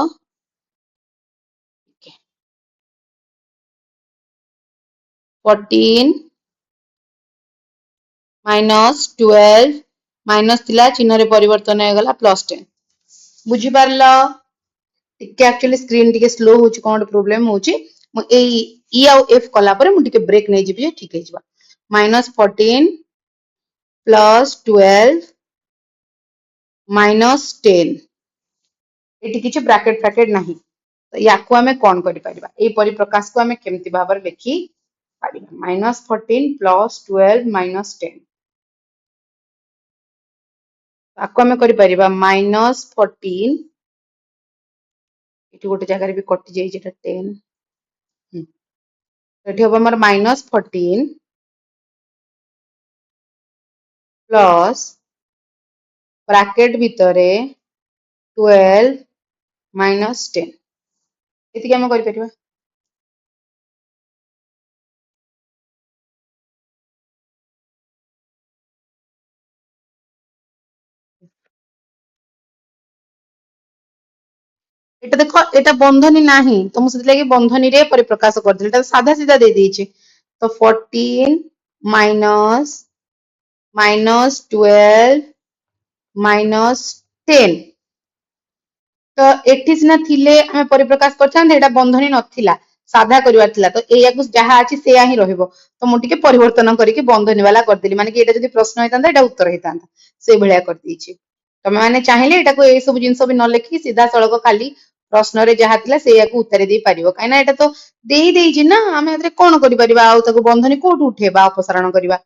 14 माइनस 12 माइनस थिला चिन्ह रे परिवर्तन हे गला प्लस 10 बुझी पारलो टिके एक्चुअली स्क्रीन टिके स्लो होची कोन प्रॉब्लम होची मु ए ई आ एफ कला परे मु टिके ब्रेक नै जिबी ठीक हे जिबा माइनस 14 प्लस 12 माइनस 10 एटी किछि ब्रैकेट फ्रैकेट नाही तो याकू आमे कोन करि परिबा ए परिप्रकाश को आमे केमति भाबर लिखि परिबा माइनस 14 प्लस 12 माइनस 10 आको आमे करि परिबा माइनस 14 एटी गोटे जगह रे भी कटि जाई जेटा 10 एटी होबा हमर माइनस 14 प्लस ब्रैकेट भितरे 12 माइनस 10 एति आमे करि परिबा এটা দেখো এটা বন্ধনী ନାହିଁ ତ ମୁଁ ସେଥିଲାଗି ବନ୍ଧନୀରେ ପରିପ୍ରକାଶ କରିଦେଲି ଏଟା ସାଧା ସିଧା ଦେଇ ଦେଇଛି ତ 14 ମାଇନସ୍ ମାଇନସ୍ 12 ମାଇନସ୍ 10 ତ ଏଠି ସିନା ଥିଲେ ଆମେ ପରିପ୍ରକାଶ କରିଥାନ୍ତେ ଏଟା ବନ୍ଧନୀ ନଥିଲା ସାଧା କରିବାର ଥିଲା ତ ଏଇଆକୁ ଯାହା ଅଛି ସେଇଆ ହିଁ ରହିବ ତ ମୁଁ ଟିକେ ପରିବର୍ତ୍ତନ କରିକି ବନ୍ଧନୀ ବାଲା କରିଦେଲି ମାନେ କି ଏଟା ଯଦି ପ୍ରଶ୍ନ ହେଇଥାନ୍ତା ଏଟା ଉତ୍ତର ହେଇଥାନ୍ତା ସେଇ ଭଳିଆ କରିଦେଇଛି ତମେ ମାନେ ଚାହିଁଲେ ଏଟାକୁ ଏଇ ସବୁ ଜିନିଷ ବି ନ ଲେଖିକି ସିଧା ସଳଖ ଖାଲି ପ୍ରଶ୍ନରେ ଯାହା ଥିଲା ସେଇଆକୁ ଉତ୍ତର ଦେଇ ପାରିବ କାହିଁକି ନା ଏଟା ତ ଦେଇ ଦେଇଛି ନା ଆମେ ଏଥିରେ କଣ କରିପାରିବା ଆଉ ତାକୁ ବନ୍ଧନୀ କୋଉଠୁ ଉଠେଇବା ଅପସାରଣ କରିବା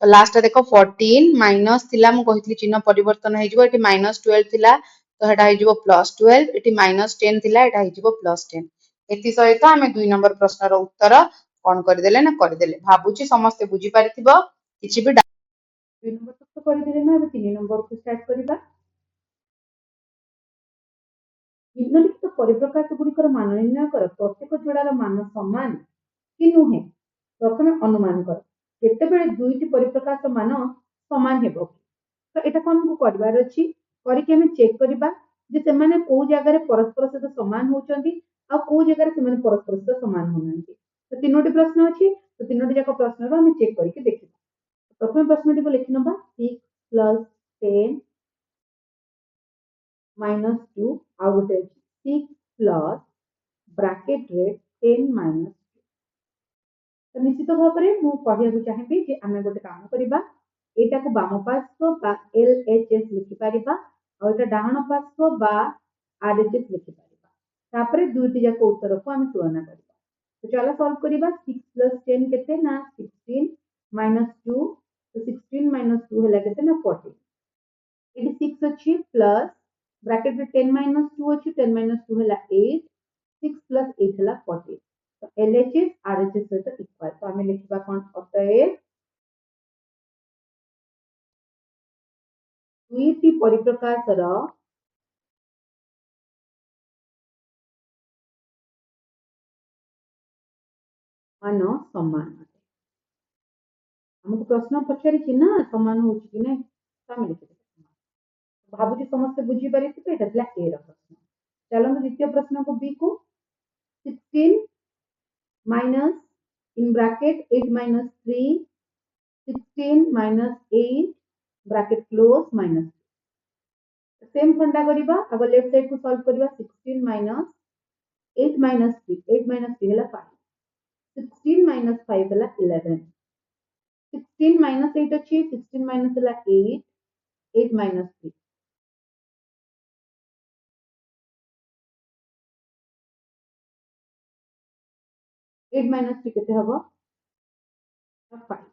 ତ ଲାଷ୍ଟ ଦେଖ 14 ମାଇନସ୍ ଥିଲା ମୁଁ କହିଥିଲି ଚିହ୍ନ ପରିବର୍ତ୍ତନ ହେଇଯିବ ଏଠି ମାଇନସ୍ 12 ଥିଲା ତ ଏଟା ହେଇଯିବ ପ୍ଲସ୍ 12 ଏଠି ମାଇନସ୍ 10 ଥିଲା ଏଟା ହେଇଯିବ ପ୍ଲସ୍ 10 ଏଥି ସହିତ ଆମେ 2 ନମ୍ବର ପ୍ରଶ୍ନର ଉତ୍ତର କଣ କରିଦେଲେ ନା କରିଦେଲେ ଭାବୁଛି ସମସ୍ତେ ବୁଝି ପାରିଥିବ କିଛି ବି 2 ନମ୍ବର ତ କରିଦେଲେ ନା ଏବେ 3 ନମ୍ବରକୁ ଷ୍ଟାର୍ଟ କରିବା ନିମ୍ନଲିଖିତ ପରିପ୍ରକାଶ ଗୁଡ଼ିକର ମାନ ନିର୍ଣ୍ଣୟ କର ପ୍ରତ୍ୟେକ ଯୋଡ଼ାର ମାନ ସମାନ କି ନୁହେଁ ପ୍ରଥମେ ଅନୁମାନ କର କେତେବେଳେ ଦୁଇଟି ପରିପ୍ରକାଶ ମାନ ସମାନ ହେବ ତ ଏଟାକୁ ଆମକୁ କରିବାର ଅଛି କରିକି ଆମେ ଚେକ୍ କରିବା ଯେ ସେମାନେ କୋଉ ଜାଗାରେ ପରସ୍ପର ସହିତ ସମାନ ହଉଛନ୍ତି ଆଉ କୋଉ ଜାଗାରେ ସେମାନେ ପରସ୍ପର ସହିତ ସମାନ ହଉନାହାନ୍ତି ତ ତିନୋଟି ପ୍ରଶ୍ନ ଅଛି ତ ତିନୋଟି ଯାକ ପ୍ରଶ୍ନର ଆମେ ଚେକ୍ କରିକି ଦେଖିବା ପ୍ରଥମ ପ୍ରଶ୍ନଟିକୁ ଲେଖି ନେବା 6 ପ୍ଲସ୍ 10 माइनस 2 आउ गोटे 6 प्लस ब्रैकेट रे 10 माइनस 2 तो निश्चित भाव में मु कहया चाहिए कि आम गोटे काम करवा एटा को बाम पार्श्व बा LHS लिखि परिबा और एटा डाहण पार्श्व बा RHS लिखि परिबा तापर दुईटी जाक उत्तर को आम तुलना करवा। तो चलो सॉल्व करवा 6 + 10 केते ना 16 - 2 तो 16 - 2 हला केते ना 40 एटी 6 अछि प्लस ब्रैकेट रे 10 - 2 अछि 10 - 2 हला 8 6 + 8 हला 40 तो LHS RHS सहित इक्वल तो आम लिखा कौन अतएव दुईटी परिप्रकाशर मान समान अटे हमको प्रश्न पचारि ना समान हो कि नहीं तो आम लिखि भावुँ समस्त बुझीपारे ये ए प्रश्न। चलो द्वितीय प्रश्न को बी को 16 minus in bracket 8 - 3 16 - 8 bracket close minus same फंडा करबा अब लेफ्ट साइड को सॉल्व करबा 16 - 8 - 3 8 - 3 हला 5 16 - 5 हला 11 16 - 8 अछि 16 - हला 8 8 - 3 8 - 3 केते हबो 5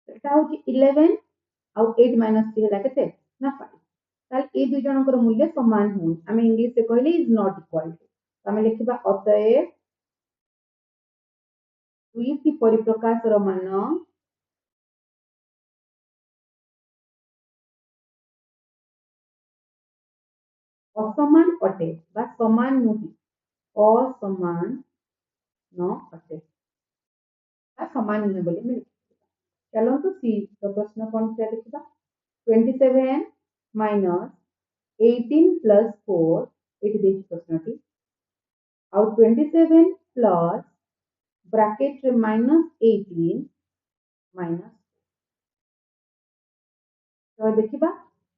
एटा होची 11 और 8 - 3 हला केते ना 5 ताल ए दुई जनकर मूल्य समान हो आमे इंग्लिश से कहले इज नॉट इक्वल टू आमे लिखिबा अतएव दुईटी परिप्रकाशर मान असमान अटे बा समान नुहे असमान न अटे बा समान नुहे बोली मैं लिखिबा चलो तो सी तो प्रश्न कौन से लिखिबा 27 - 18 + 4 एटी देछि प्रश्नटी और 27 प्लस ब्रैकेट रे -18 माइनस तो देखिबा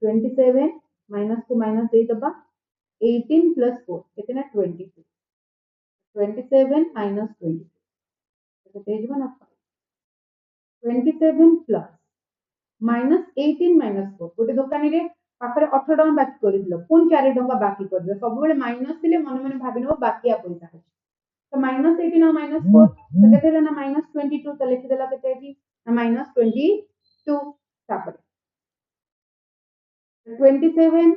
27 माइनस को माइनस दे दबा 18 + 4 कितना 22 27 - 22 तो दे दिबा ना 27 प्लस -18 - 4 गोटे दुकानी रे पाखरे 18 टका बाकी करिदिलो पुन 4 टका बाकी करदिलो सब बेले माइनस थिले मन मन भाबिनो बाकी पैसा अछि तो -18 और -4 तो केते होला ना -22 तो लिखि देला केते एठी -22 तापर 27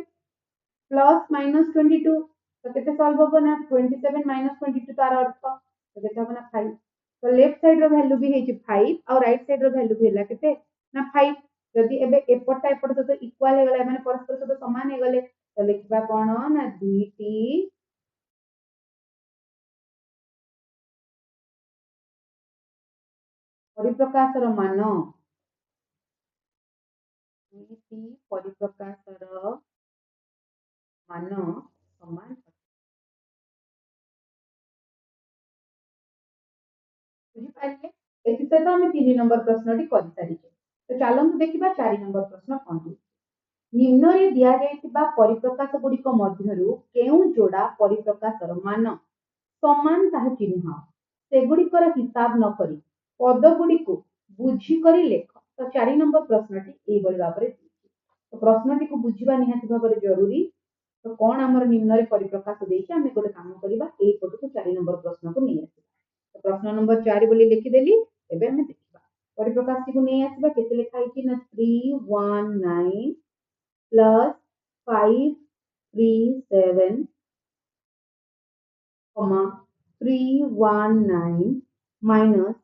प्लस -22 तो केते सॉल्व होबो ना 27 - 22 तार अर्थ तो केते होबो ना 5 तो लेफ्ट साइड रो वैल्यू भी हेची 5 और राइट साइड रो वैल्यू भी होला केते ना 5 जदि एबे एपटा एपट सहित इक्वल हे गला माने परस्पर सहित समान हे गले तो लिखबा कोन ना दुईटी परिप्रकाशर मान दुईटी परिप्रकाशर मान समान बुझिपारे एथि सहित आम 3 नंबर प्रश्न कर सारिछे तो चलନ୍ତୁ देखिबा 4 नंबर प्रश्न कोन निम्न रे दिया जायतिबा परिप्रकाश गुड़िक मध्यरु केउ जोड़ा परिप्रकाशर मान समान ताहा चिन्ह सेगुड़िकर हिसाब न करी पद गुड़िक बुझी करी लेख तो 4 नंबर प्रश्नटी एई बळी भाबरे तो प्रश्नटी को बुझिबा निहाती भाबरे जरूरी तो कौन आमर निम्न रे परिप्रकाश देइछि आमे गोटे काम करिबा एई पटको 4 नंबर प्रश्न को नै आसीबा तो प्रश्न नंबर 4 बोली लिखि देली एबे हमें देखिबा परिप्रकाश को नै आसीबा केते लेखा आइछि ना 319 plus 537 319 minus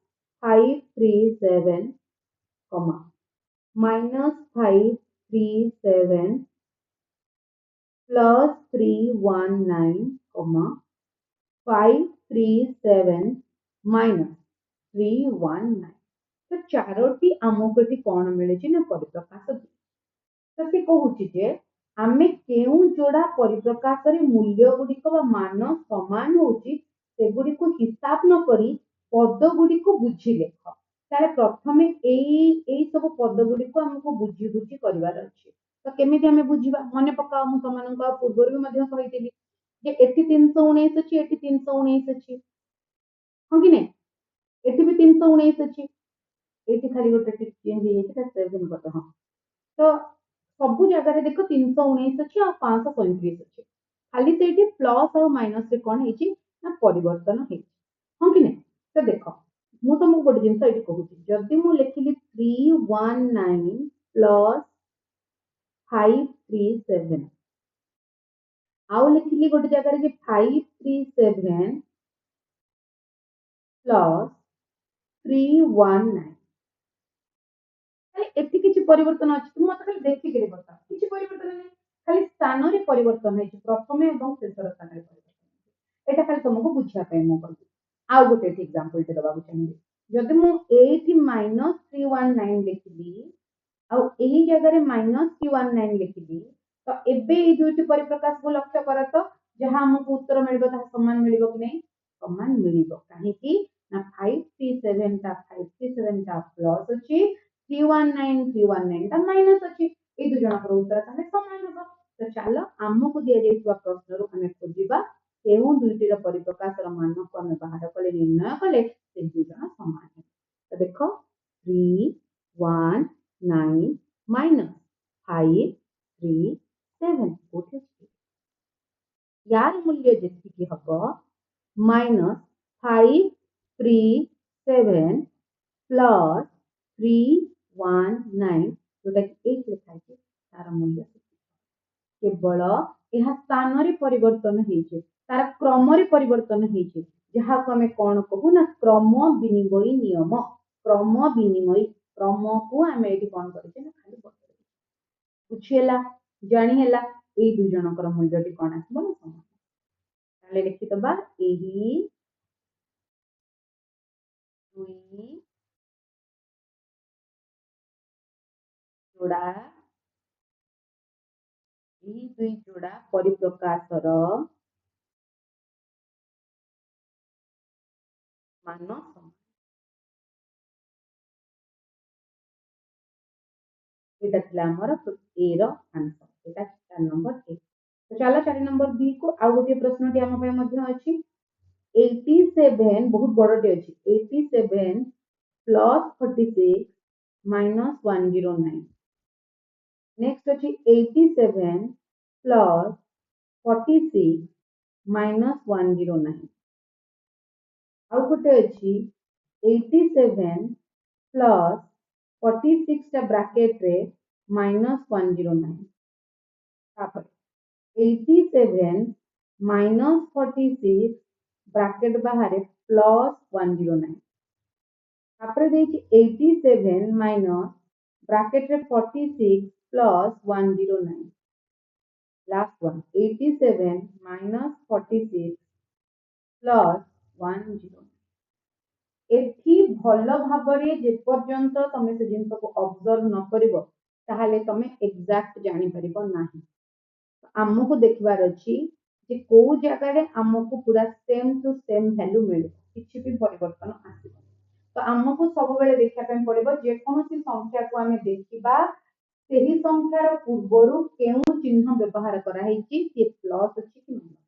537 minus 537 plus 319 537 minus 319 तो चारोटी आमको एटी कौन मिले ना परिप्रकाश तो से कहूची जे आमे केउ जोड़ा परिप्रकाश रे मूल्य गुड़िक मान समान होची सेगुड़ी को हिसाब न करी पद गुड़ी को बुझी लेख ताले प्रथमे एई सब पद गुड़ी को हमको बुझी बुझी करबार अछि तो केमिति हमें बुझिबा मने पकाओ मु तमनका पूर्व भी मध्य कहितली जे एठी 319 अछि एठी 319 अछि हम कि नै एठी भी 319 अछि एठी खाली गोटे चेंज हे जेता 7 कत हां तो सब जगह देख 319 अच्छी और 537 अच्छी खाली से प्लस और माइनस रे कौन है ना परिवर्तन है हाँ कि नहीं तो देख मु तुमको गोटे जिनस ये कहूँ जदि मु लिखिली 319 प्लस 537 आउ लिखिली गोटे जगह जे 537 प्लस 319 एति किछि परिवर्तन अछि तुम मत खाली देखि के बता किछि परिवर्तन नै खाली स्थान रे परिवर्तन है प्रथम एवं शेषर स्थान रे परिवर्तन एटा खाली तुमको बुझिया पे मो कहू आउ गोटे एग्जांपल ते दबा चाहिए जदि मु 8 माइनस 319 लिखिली आउ एही जगह रे माइनस 319 लिखिली तो एबे ए दुईटी परिप्रकाश को लक्ष्य कर तो जहां हमको उत्तर मिलबो ता समान मिलबो कि नहीं समान मिलबो काहे कि ना 537 ता 537 ता प्लस अछि 319 ता माइनस अछि ए दु जणकर उत्तर ताने समान हो तो चलो हमको दिया जाइतबा प्रश्न रो हमें खोजिबा केउ दुईटी रो परिप्रकाश रो मान को हमें बाहर कले निर्णय कले से दु जण समान है तो देखो 319 माइनस 537 कोठे यार मूल्य जेतिकी हबो माइनस 537 प्लस 319 जोटा कि 8 लिखा है तार मूल्य केवल यह स्थान रे परिवर्तन हेचे तार क्रम रे परिवर्तन हेचे जहा को हमें कोन कहू ना क्रम विनिमय नियम क्रम विनिमय क्रम को हमें एटी कोन करछे ना खाली बुझेला जानी हैला ए दु जनकर मूल्यटी कोन आसबो ना समान ताले लिखि दबा एही दुई जोड़ा एही दुई जोड़ा परिप्रकाशर मान समान एटा थिला हमर ए रो आंसर एटा 4 नंबर ए तो चलो 4 नंबर बी को आ गोटे प्रश्न टी हम पे मध्य अछि 87 बहुत बड़टे अछि 87 प्लस 46 माइनस 109 नेक्स्ट अछि 87 प्लस 46 माइनस 109 आउ गोटे अछि 87 प्लस 46 टा ब्रैकेट रे माइनस 109 तापर 87 माइनस 46 ब्रैकेट बाहर प्लस 109 तापर देछि 87 माइनस ब्रैकेट रे 46 plus 109 last one 87 minus 46 plus 109 एठी भलो भाबरे जे पर्यंत तमे से जिंस को ऑब्जर्व न करिवो ताहाले तमे एग्जैक्ट जानि परिबो नाही हमको देखबार अछि जे को जगह रे हमको पूरा सेम टू सेम वैल्यू मिले किछि भी परिवर्तन आसीबो तो हमको सब बेले देखा पे पड़िबो जे कोनोसी संख्या को हमें देखिबा सेही संख्यार पूर्वरु केउ चिन्ह व्यवहार करा हेछि से प्लस अछि कि माइनस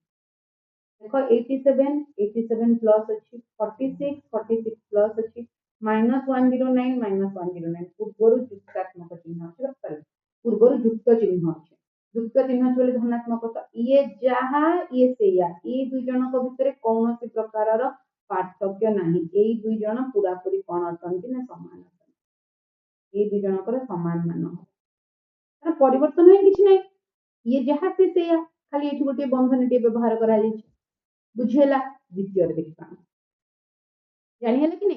देखो 87 प्लस अछि 46 प्लस अछि -109 पूर्वरु जुक्तात्मक चिन्ह अछि बस पूर्वरु जुक्त चिन्ह अछि जुक्त चिन्ह चले धनात्मक तो ये जहा ये सेया ये दुई जन को भितरे कोनोसी प्रकार रो पार्थक्य नाही एई दुई जन पूरा पूरी कोन अटंती ना समान अटंती ये दुई जन को समान मान हो परिवर्तन है किछ नै ये जहा से सेया खाली एठी गोटे बंधन टे व्यवहार करा जाय बुझेला द्वितीय रे देखा जानि हैला कि नै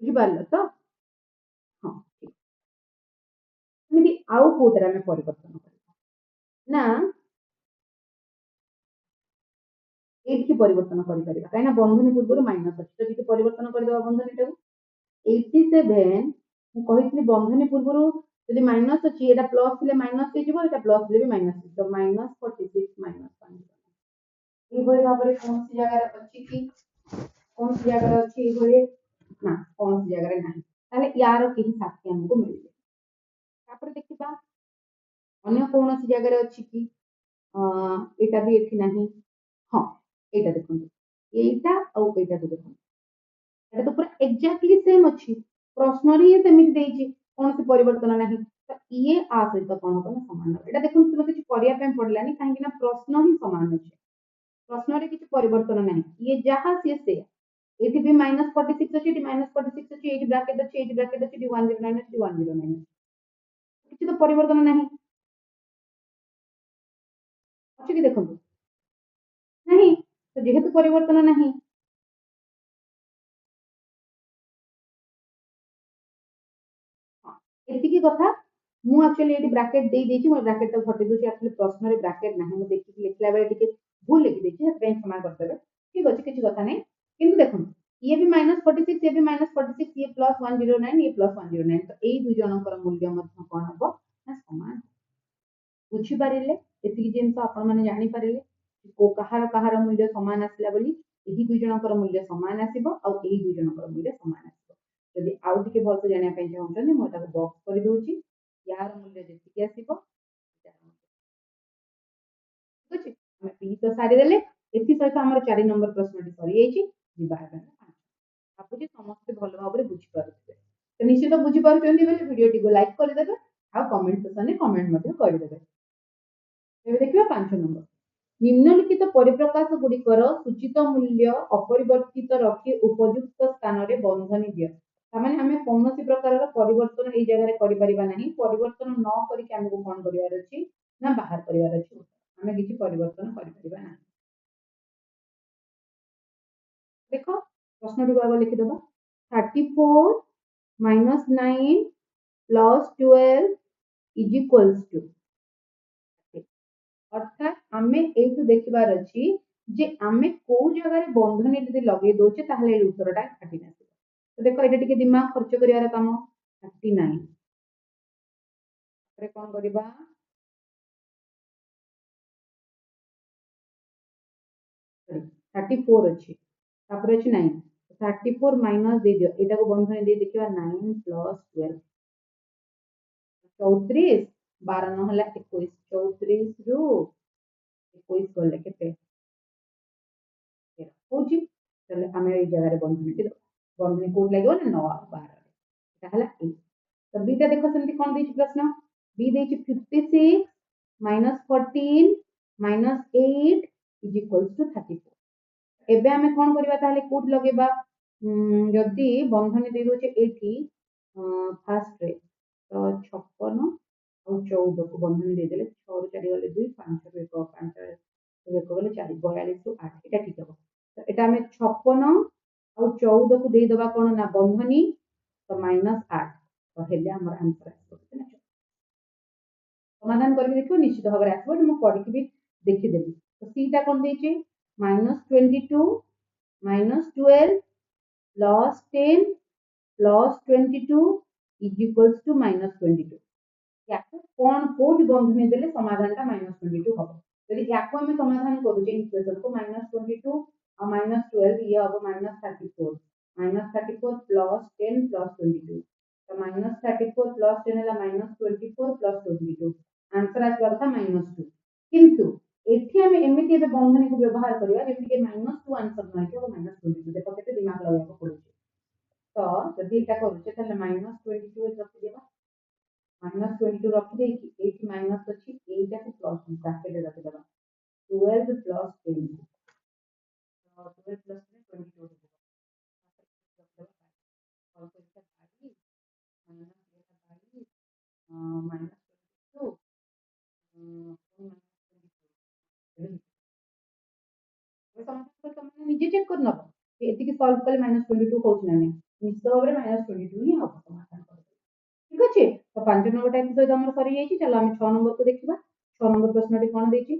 बुझि पारल तो हां ठीक एमि आउ कोतरा में परिवर्तन करबा ना एठी परिवर्तन करि परिबा काइना बंधनी पूर्व माइनस अछि तो एठी परिवर्तन करि देबा बंधनी टा 87 मु कहितली बंधनी पूर्व यदि माइनस अछि एटा प्लस ले माइनस हे जिवो एटा प्लस ले भी माइनस तो -46 माइनस 5 ए भली भाबरे कोन सी जगह रे अछि कि कोन सी जगह रे अछि ए भली ना कोन सी जगह रे नाही ताले यार केही साथी हमको मिलले तापर देखिबा अन्य कोन सी जगह रे अछि कि एटा भी एठी नाही हां एटा देखंतु एटा औ एटा देखंतु एटा तो पूरा एग्जैक्टली सेम अछि प्रश्न रे सेमिति देछि कोन से परिवर्तन नाही तो ये आ सहित कौन हम समान हम। एटा देखो तुम किसी करिया पे पड़लानी काहे ना प्रश्न ही समान अछि। प्रश्न रे किसी परिवर्तन नहीं। ये जहां से एटी भी -46 अछि, एटी -46 अछि, एटी ब्रैकेट अछि, एटी ब्रैकेट अछि, एटी 109 अछि, 109 किसी तो परिवर्तन नहीं अछि कि देखंतु नहीं। तो जेहेतु परिवर्तन नहीं एतिकी कथा मु एक्चुअली एटी ब्रैकेट दे देछि मोर ब्रैकेट तो घटे दोछि एक्चुअली प्रश्न रे ब्रैकेट नहीं मु देखि लिखला बेले टिके भूल लिखि देछि से बैंक क्षमा करतेबे ठीक अछि किछि कथा नहीं। किंतु देखो ये भी -46 ये भी -46 ये +109 ये +109 तो एई दु जनकर मूल्य मध्य कोन हबो ना समान बुझी पारिले एतिकी जिंस आपण माने जानि पारिले को कहार कहार मूल्य समान आसला बोली एही दु जनकर मूल्य समान आसीबो आ एही दु जनकर मूल्य समान आसीबो। यदि आउ टिके भलसे जानिया पय चाहउछन मो ताको बॉक्स करि दोछि यार मूल्य जेतिकी आसीबो ठीक अछि हम पी तो सारी देले एति सहित हमर 4 नंबर प्रश्न सरी जाइछि जिबा हेबे आपुजी समस्त भल भाबरे बुझी पारुथिबे तो निश्चित बुझी पारुचंदी बेले वीडियो टिको लाइक कर देबे आ कमेंट सेक्शन में कमेंट मध्ये कर देबे। ଏବେ ଦେଖିବା 5 ନମ୍ବର ନିମ୍ନଲିଖିତ ପରିପ୍ରକାଶ ଗୁଡ଼ିକର ସୂଚିତ ମୂଲ୍ୟ ଅପରିବର୍ତ୍ତିତ ରଖି ଉପଯୁକ୍ତ ସ୍ଥାନରେ ବନ୍ଧନୀ ଦିଅ। ତାମାନେ ଆମେ କୌଣସି ପ୍ରକାରର ପରିବର୍ତ୍ତନ ଏଇ ଜାଗାରେ କରିପାରିବା ନାହିଁ ପରିବର୍ତ୍ତନ ନ କରିକି ଆମକୁ କଣ କରିବାର ଅଛି ନା ବାହାର କରିବାର ଅଛି ଆମେ କିଛି ପରିବର୍ତ୍ତନ କରିପାରିବା ନାହିଁ। ଦେଖ ପ୍ରଶ୍ନଟିକୁ ଆଗ ଲିଖିଦେବା 34 - 9 + 12 is equals to अर्थात आमे एठु देखिबार अछि जे आमे को जगह बंधनी यदि लगे दोचे ताहले उत्तरटा काटी ना तो देखो एटा टिके दिमाग खर्च करियार काम 39 रे कोन करबा 34 अछि तापर अछि 9 34 माइनस दे दियो एटा को बंधनी दे देखिबा 9 + 12 34 12 न होला 21 34 रु 21 गले केते होची चले आमे ए जगह रे बंधनी कोड लागो ना 9 12 ताहला ए तो बीटा देखो सेमती कोन देछि प्रश्न बी देछि 56 -14 -8 इज इक्वल्स टू 34 एबे आमे कोन करबा ताहले कोड लगेबा जदी बंधनी दे दोचे एठी फर्स्ट रे तो 56 और 14 को बंधनी दे देले 6 ରୁ 4 गले 2 5 ରୁ 1 5 ରୁ 1 गले 4 42 ରୁ 8 এটা ঠিক হবে तो এটা ଆମେ 56 और 14 को दे दबा कोन ना बंधनी तो -8 तो हेले हमर आंसर आसबो ना समाधान करके देखियो निश्चित भाव आसबो मु पढि भी देखि देबी तो सीटा कोन देछि -22 -12 +10 +22 is equals to -22 याको कोन कोड बंधनी देले समाधानटा -22 हबो यदि याको हम समाधान करू जे इक्वेशन को -22 और -12 ये हबो -34 -34 +10 +22 तो -34 +10 ହେଲା -24 +22 आंसर आसबा था -2 किंतु एठी हम एमिति एबे बंधनी को व्यवहार करिया जेमि के -2 आंसर नै के -22 देखो केते दिमाग लगाबो पड़ै तो जदि एटा करू जे ताले -22 रखि देबा -22 रखि दे कि एठी माइनस अछि एटा को प्लस ब्रैकेट रे रखि देबा 12 + 10 तो 12 + 10 22 और इसका 22 -22 समाधान कर निजे चेक कर नबो एति कि सॉल्व कले -22 होछ ना नै निश्चित भाबरे -22 ही हबो समाधान कर ठीक अछि तो 5 नंबर टाइप सहित हमर सरी जाइछि चलो हम 6 नंबर को देखिबा 6 नंबर प्रश्नटी कोन देछि